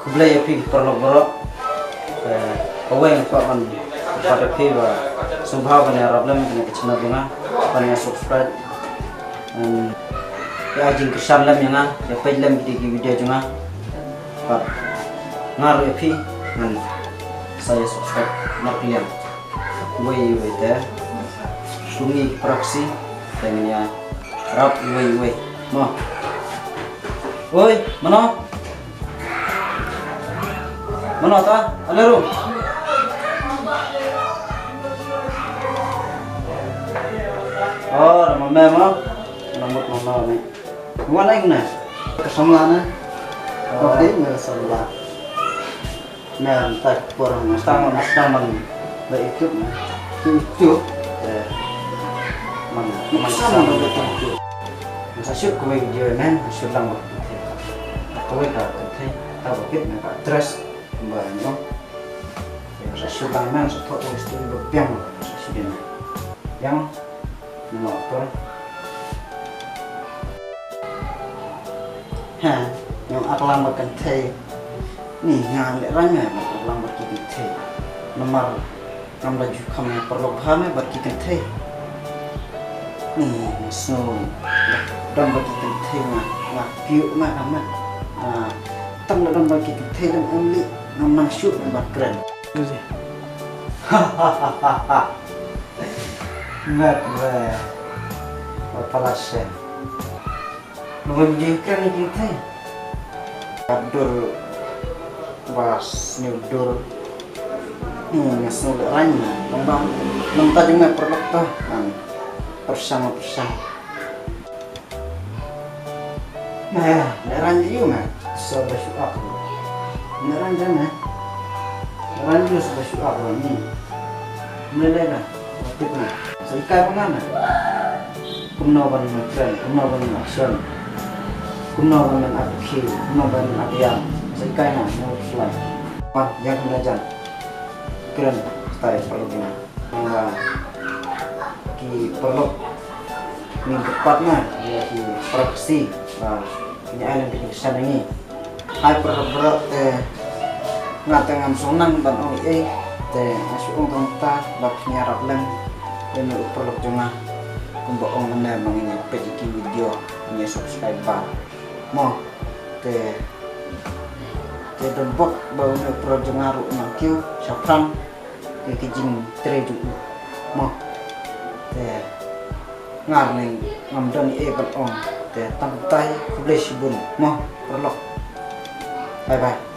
kublai api perlu berok awal kau kan pada api bah subah benda problem kena kecil bunga benda subscribe ya jing kesan lam yang ya pejlam video juga pak ngaruh api ngan saya subscribe markian wei teh sungi proxy dengan ya rap wei mau woi mana ta aleru oh mama ni mana ini kesamlana oke ngesamla nah tak kurang nastaman itu mana sama itu masa syuk kowe video nan syuk lang kowe ka ta bakit na ka trust banyak masa syuk lang nan sa to isti biang sa sidin yang motor yang aklam makan teh nih ngalek ranya aklam berkiti teh nomor 16 kami perlu kami berkiti teh so dan berkiti teh na piu ma amat tang dalam berkiti teh dan amli namang syuk berkeren hahaha nggak berpalasnya mengunjungkan kita adur bas nyudur ngasih ranya lembang mentah dengan perlokta bersama nah ranya juga sudah syukur ranya sudah syukur ni mulai dah waktu itu saya pengen kumnawan matran kumnawan action kumnawan akhi kumnawan akyam saya na selai yang belajar keren style perlu gini ki perlu minggu tepatnya ya ki praksi punya alam di sana ini hai perlu ngatengam sonang dan oi masuk orang ta baknya rablan dan perlu cuma kumbaong mana mangini page video ni subscribe ba mo te dembok bau ne pro jengaru makiu syafran ke kijing treju mo te ngarne ngamdan ban on te tamtai kublai sibun mo perlu bye bye